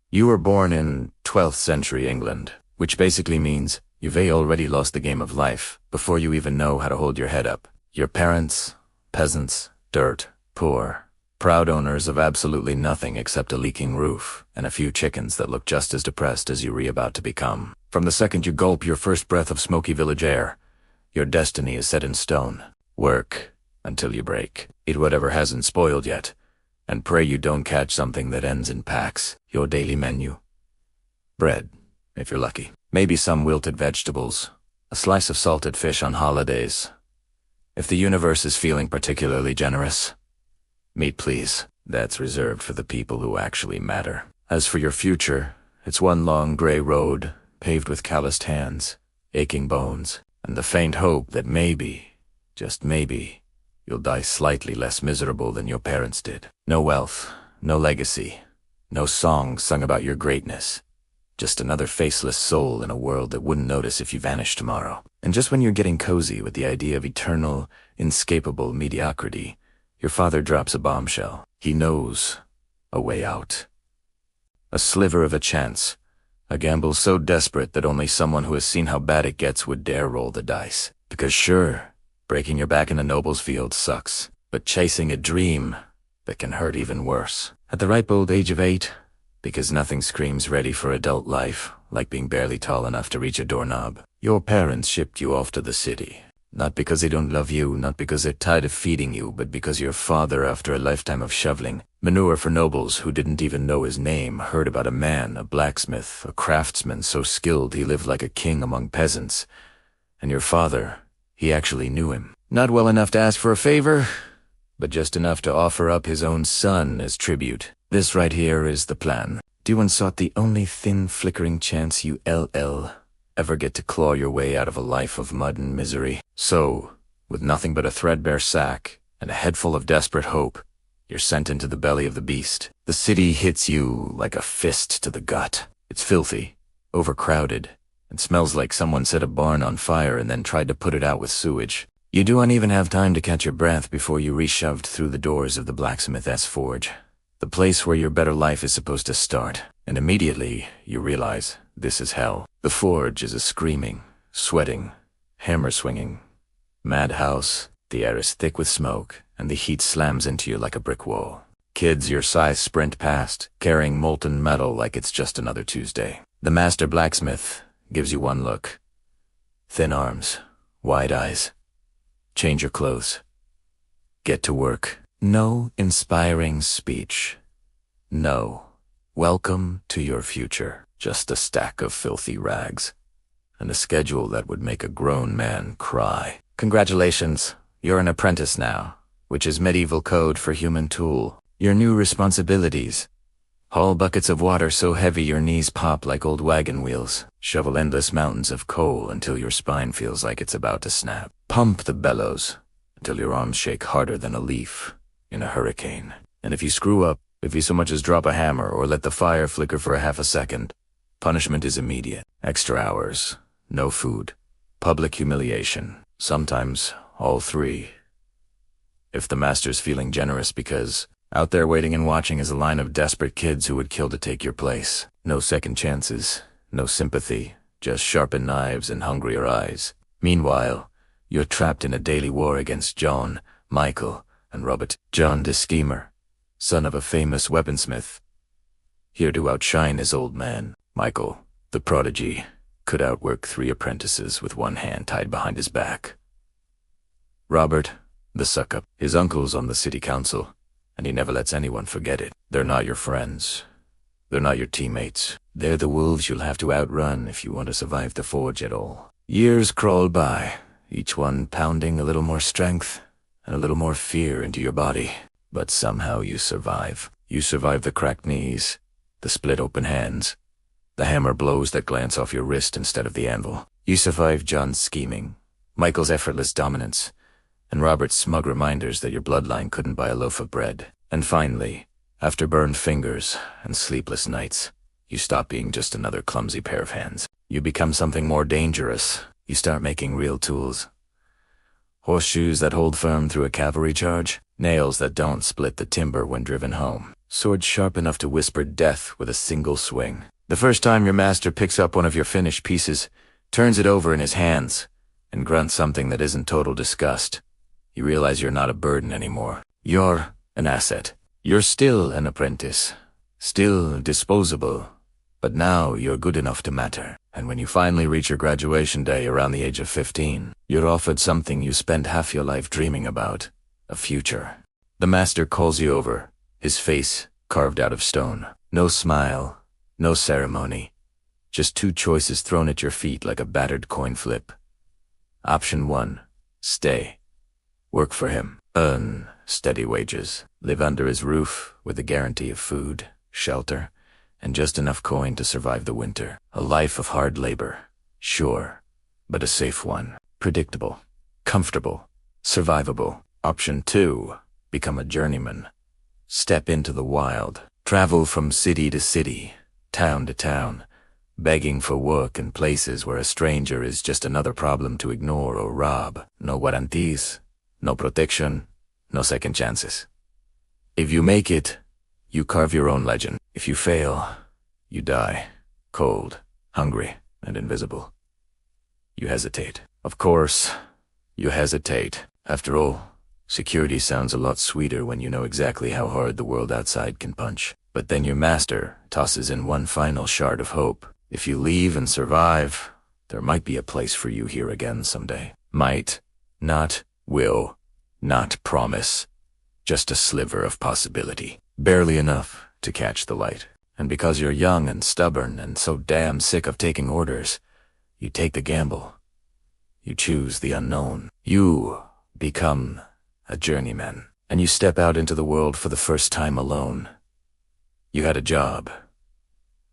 You were born in 12th century England, which basically means you've already lost the game of life before you even know how to hold your head up. Your parents, peasants, dirt, poor, proud owners of absolutely nothing except a leaking roof and a few chickens that look just as depressed as you were about to become. From the second you gulp your first breath of smoky village air, your destiny is set in stone. Work until you break. Eat whatever hasn't spoiled yet, and pray you don't catch something that ends in packs. Your daily menu: bread, if you're lucky. Maybe some wilted vegetables, a slice of salted fish on holidays. If the universe is feeling particularly generous, meat please. That's reserved for the people who actually matter. As for your future, it's one long gray road, paved with calloused hands, aching bones, and the faint hope that maybe, just maybe, you'll die slightly less miserable than your parents did. No wealth, no legacy, no songs sung about your greatness. Just another faceless soul in a world that wouldn't notice if you vanished tomorrow. And just when you're getting cozy with the idea of eternal, inescapable mediocrity, your father drops a bombshell. He knows a way out. A sliver of a chance. A gamble so desperate that only someone who has seen how bad it gets would dare roll the dice. Because sure, breaking your back in a noble's field sucks, but chasing a dream that can hurt even worse. At the ripe old age of 8, because nothing screams ready for adult life like being barely tall enough to reach a doorknob, your parents shipped you off to the city. Not because they don't love you, not because they're tired of feeding you, but because your father, after a lifetime of shoveling manure for nobles who didn't even know his name, heard about a man, a blacksmith, a craftsman so skilled he lived like a king among peasants. And your father, he actually knew him. Not well enough to ask for a favor, but just enough to offer up his own son as tribute. This right here is the plan. Do and sought the only thin flickering chance you ever get to claw your way out of a life of mud and misery. So, with nothing but a threadbare sack and a head full of desperate hope, you're sent into the belly of the beast. The city hits you like a fist to the gut. It's filthy, overcrowded, and smells like someone set a barn on fire and then tried to put it out with sewage. You don't even have time to catch your breath before you're reshoved through the doors of the blacksmith's forge, the place where your better life is supposed to start. And immediately, you realize this is hell. The forge is a screaming, sweating, hammer-swinging madhouse. The air is thick with smoke, and the heat slams into you like a brick wall. Kids your size sprint past, carrying molten metal like it's just another Tuesday. The master blacksmith gives you one look. Thin arms, wide eyes. Change your clothes. Get to work. No inspiring speech. No. Welcome to your future. Just a stack of filthy rags. And a schedule that would make a grown man cry. Congratulations, you're an apprentice now, which is medieval code for human tool. Your new responsibilities: haul buckets of water so heavy your knees pop like old wagon wheels. Shovel endless mountains of coal until your spine feels like it's about to snap. Pump the bellows until your arms shake harder than a leaf in a hurricane. And if you screw up, if you so much as drop a hammer or let the fire flicker for a half a second, punishment is immediate. Extra hours, no food, public humiliation, sometimes all three. If the master's feeling generous, because out there waiting and watching is a line of desperate kids who would kill to take your place. No second chances, no sympathy, just sharpened knives and hungrier eyes. Meanwhile, you're trapped in a daily war against John, Michael, and Robert. John the schemer, son of a famous weaponsmith, here to outshine his old man. Michael, the prodigy, could outwork 3 apprentices with one hand tied behind his back. Robert, the suck-up, his uncle's on the city council, and he never lets anyone forget it. They're not your friends. They're not your teammates. They're the wolves you'll have to outrun if you want to survive the forge at all. Years crawl by, each one pounding a little more strength and a little more fear into your body. But somehow you survive. You survive the cracked knees, the split open hands, the hammer blows that glance off your wrist instead of the anvil. You survive John's scheming, Michael's effortless dominance, and Robert's smug reminders that your bloodline couldn't buy a loaf of bread. And finally, after burned fingers and sleepless nights, you stop being just another clumsy pair of hands. You become something more dangerous. You start making real tools. Horseshoes that hold firm through a cavalry charge, nails that don't split the timber when driven home. Sword sharp enough to whisper death with a single swing. The first time your master picks up one of your finished pieces, turns it over in his hands, and grunts something that isn't total disgust, you realize you're not a burden anymore. You're an asset. You're still an apprentice, still disposable, but now you're good enough to matter. And when you finally reach your graduation day around the age of 15, you're offered something you spent half your life dreaming about, a future. The master calls you over, his face carved out of stone. No smile, no ceremony, just two choices thrown at your feet like a battered coin flip. Option 1, stay. Work for him, earn steady wages, live under his roof with a guarantee of food, shelter, and just enough coin to survive the winter. A life of hard labor, sure, but a safe one. Predictable, comfortable, survivable. Option 2, become a journeyman. Step into the wild, travel from city to city, town to town, begging for work in places where a stranger is just another problem to ignore or rob. No guarantees, no protection, no second chances. If you make it, you carve your own legend. If you fail, you die, cold, hungry, and invisible. You hesitate. Of course, you hesitate. After all, security sounds a lot sweeter when you know exactly how hard the world outside can punch. But then your master tosses in one final shard of hope. If you leave and survive, there might be a place for you here again someday. Might, not, will, not promise. Just a sliver of possibility. Barely enough to catch the light. And because you're young and stubborn and so damn sick of taking orders, you take the gamble. You choose the unknown. You become a journeyman, and you step out into the world for the first time alone. You had a job.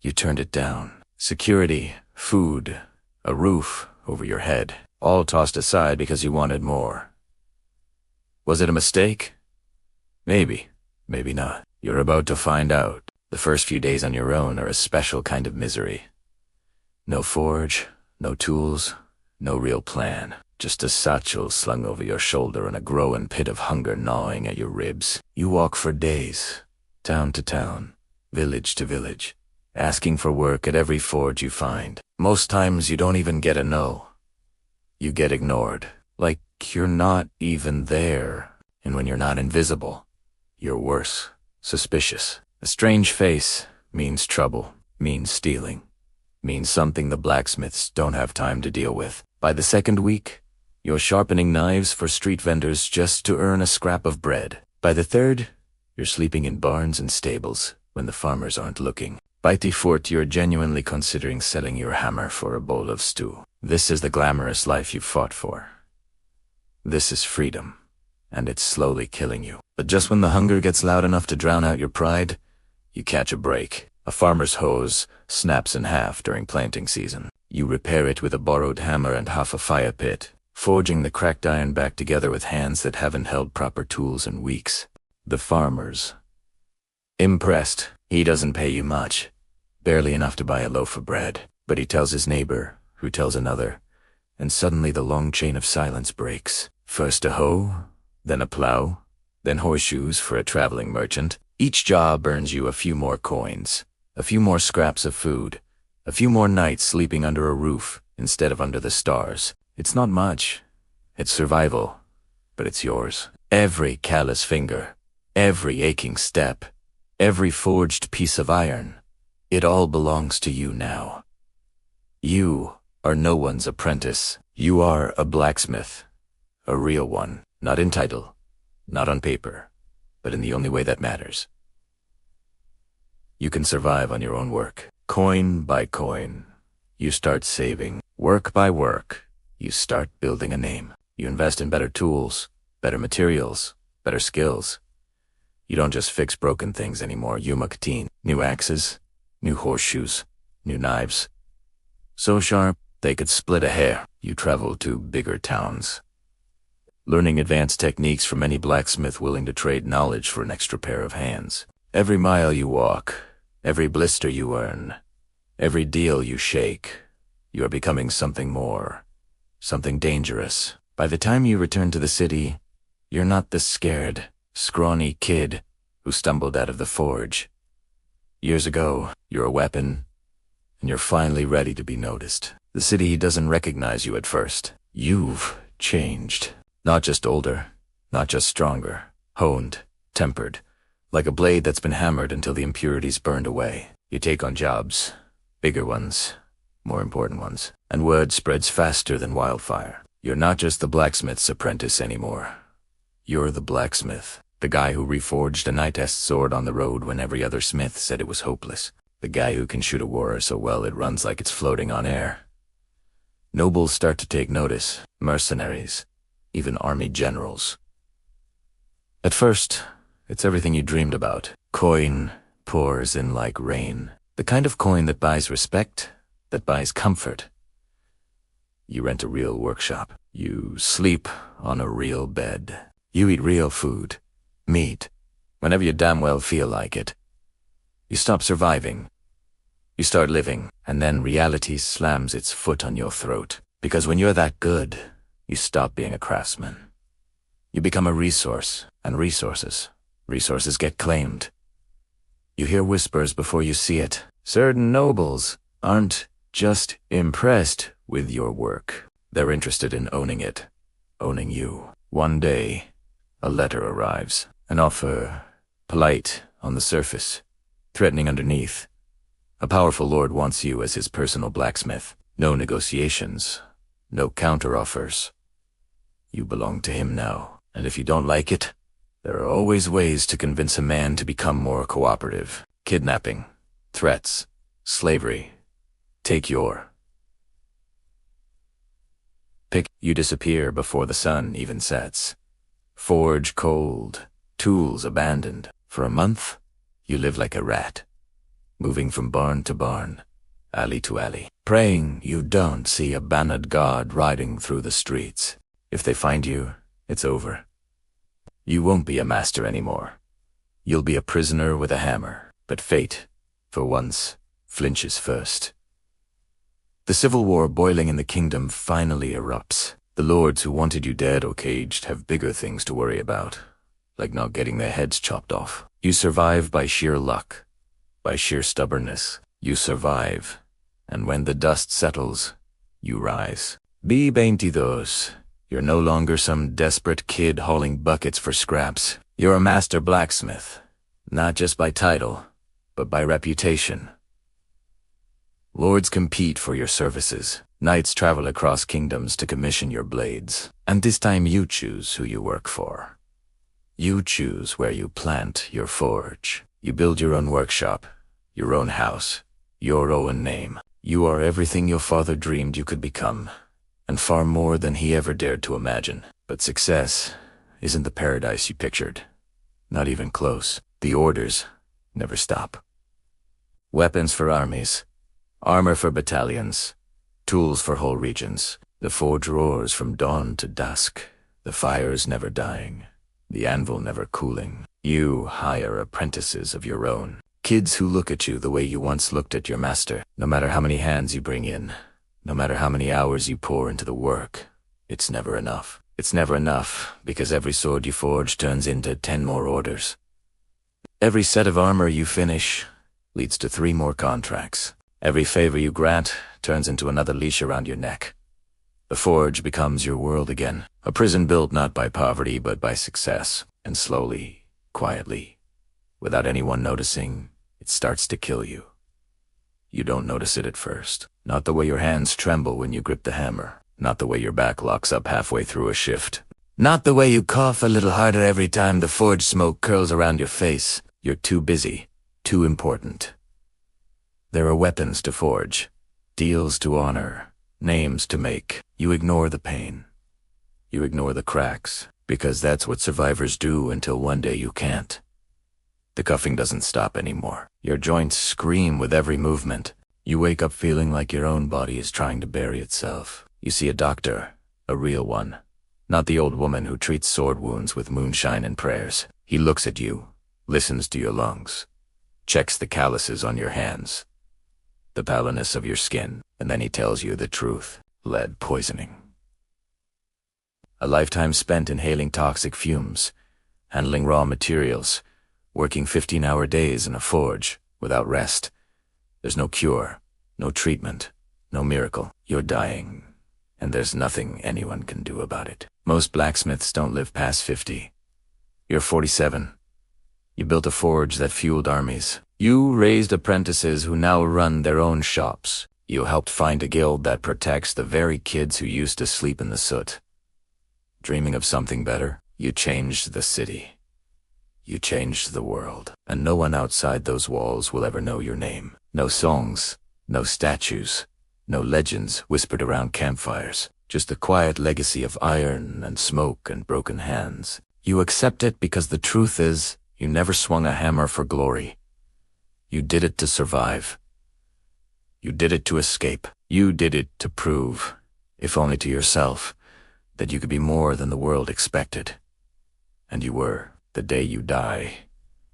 You turned it down. Security, food, a roof over your head, all tossed aside because you wanted more. Was it a mistake? Maybe, maybe not. You're about to find out. The first few days on your own are a special kind of misery. No forge, no tools, no real plan. Just a satchel slung over your shoulder and a growing pit of hunger gnawing at your ribs. You walk for days, town to town, village to village, asking for work at every forge you find. Most times you don't even get a no. You get ignored, like you're not even there. And when you're not invisible, you're worse, suspicious. A strange face means trouble, means stealing, means something the blacksmiths don't have time to deal with. By the second week, you're sharpening knives for street vendors just to earn a scrap of bread. By the third, you're sleeping in barns and stables when the farmers aren't looking. By the fourth, you're genuinely considering selling your hammer for a bowl of stew. This is the glamorous life you fought for. This is freedom, and it's slowly killing you. But just when the hunger gets loud enough to drown out your pride, you catch a break. A farmer's hose snaps in half during planting season. You repair it with a borrowed hammer and half a fire pit, forging the cracked iron back together with hands that haven't held proper tools in weeks. The farmer's impressed. He doesn't pay you much, barely enough to buy a loaf of bread. But he tells his neighbor, who tells another, and suddenly the long chain of silence breaks. First a hoe, then a plow, then horseshoes for a traveling merchant. Each job earns you a few more coins, a few more scraps of food, a few more nights sleeping under a roof instead of under the stars. It's not much. It's survival, but it's yours. Every callous finger, every aching step, every forged piece of iron, it all belongs to you now. You are no one's apprentice. You are a blacksmith, a real one, not in title, not on paper, but in the only way that matters. You can survive on your own work. Coin by coin, you start saving. Work by work, you start building a name. You invest in better tools, better materials, better skills. You don't just fix broken things anymore. You makteen. New axes, new horseshoes, new knives. So sharp, they could split a hair. You travel to bigger towns, learning advanced techniques from any blacksmith willing to trade knowledge for an extra pair of hands. Every mile you walk, every blister you earn, every deal you shake, you are becoming something more, something dangerous. By the time you return to the city, you're not the scared, scrawny kid who stumbled out of the forge. Years ago, you're a weapon, and you're finally ready to be noticed. The city doesn't recognize you at first. You've changed. Not just older, not just stronger, honed, tempered, like a blade that's been hammered until the impurities burned away. You take on jobs, bigger ones, more important ones, and word spreads faster than wildfire. You're not just the blacksmith's apprentice anymore. You're the blacksmith, the guy who reforged a knight's sword on the road when every other smith said it was hopeless. The guy who can shoot a warrior so well it runs like it's floating on air. Nobles start to take notice, mercenaries, even army generals. At first, it's everything you dreamed about. Coin pours in like rain. The kind of coin that buys respect, that buys comfort. You rent a real workshop. You sleep on a real bed. You eat real food, meat, whenever you damn well feel like it. You stop surviving. You start living, and then reality slams its foot on your throat. Because when you're that good, you stop being a craftsman. You become a resource, and resources get claimed. You hear whispers before you see it. Certain nobles aren't just impressed with your work. They're interested in owning it, owning you. One day, a letter arrives, an offer, polite on the surface, threatening underneath. A powerful lord wants you as his personal blacksmith. No negotiations, no counteroffers. You belong to him now, and if you don't like it, there are always ways to convince a man to become more cooperative. Kidnapping, threats, slavery. Take your pick. You disappear before the sun even sets. Forge cold, tools abandoned. For a month, you live like a rat, moving from barn to barn, alley to alley, praying you don't see a bannered god riding through the streets. If they find you, it's over. You won't be a master anymore. You'll be a prisoner with a hammer. But fate, for once, flinches first. The civil war boiling in the kingdom finally erupts. The lords who wanted you dead or caged have bigger things to worry about, like not getting their heads chopped off. You survive by sheer luck, by sheer stubbornness. You survive, and when the dust settles, you rise. Be 22. You're no longer some desperate kid hauling buckets for scraps. You're a master blacksmith, not just by title, but by reputation. Lords compete for your services. Knights travel across kingdoms to commission your blades. And this time you choose who you work for. You choose where you plant your forge. You build your own workshop, your own house, your own name. You are everything your father dreamed you could become, and far more than he ever dared to imagine. But success isn't the paradise you pictured. Not even close. The orders never stop. Weapons for armies, armor for battalions, tools for whole regions. The forge roars from dawn to dusk, the fires never dying, the anvil never cooling. You hire apprentices of your own, kids who look at you the way you once looked at your master. No matter how many hands you bring in, no matter how many hours you pour into the work, it's never enough. It's never enough, because every sword you forge turns into 10 more orders. Every set of armor you finish leads to 3 more contracts. Every favor you grant turns into another leash around your neck. The forge becomes your world again, a prison built not by poverty but by success. And slowly, quietly, without anyone noticing, it starts to kill you. You don't notice it at first. Not the way your hands tremble when you grip the hammer. Not the way your back locks up halfway through a shift. Not the way you cough a little harder every time the forge smoke curls around your face. You're too busy, too important. There are weapons to forge, deals to honor, names to make. You ignore the pain. You ignore the cracks, because that's what survivors do until one day you can't. The cuffing doesn't stop anymore. Your joints scream with every movement. You wake up feeling like your own body is trying to bury itself. You see a doctor, a real one, not the old woman who treats sword wounds with moonshine and prayers. He looks at you, listens to your lungs, checks the calluses on your hands, the paleness of your skin, and then he tells you the truth. Lead poisoning. A lifetime spent inhaling toxic fumes, handling raw materials, working 15-hour days in a forge, without rest. There's no cure, no treatment, no miracle. You're dying, and there's nothing anyone can do about it. Most blacksmiths don't live past 50. You're 47. You built a forge that fueled armies. You raised apprentices who now run their own shops. You helped find a guild that protects the very kids who used to sleep in the soot. Dreaming of something better, you changed the city. You changed the world, and no one outside those walls will ever know your name. No songs, no statues, no legends whispered around campfires, just a quiet legacy of iron and smoke and broken hands. You accept it because the truth is, you never swung a hammer for glory. You did it to survive. You did it to escape. You did it to prove, if only to yourself, that you could be more than the world expected. And you were. The day you die,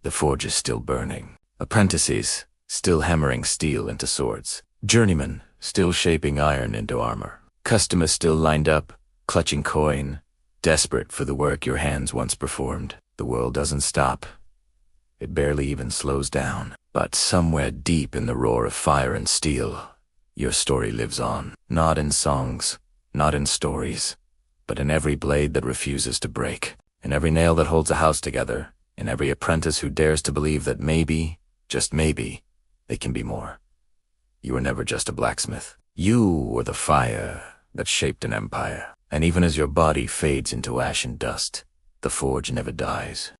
the forge is still burning. Apprentices, still hammering steel into swords. Journeymen, still shaping iron into armor. Customers still lined up, clutching coin, desperate for the work your hands once performed. The world doesn't stop. It barely even slows down. But somewhere deep in the roar of fire and steel, your story lives on. Not in songs, not in stories, but in every blade that refuses to break. In every nail that holds a house together, in every apprentice who dares to believe that maybe, just maybe, they can be more. You were never just a blacksmith. You were the fire that shaped an empire. And even as your body fades into ash and dust, the forge never dies.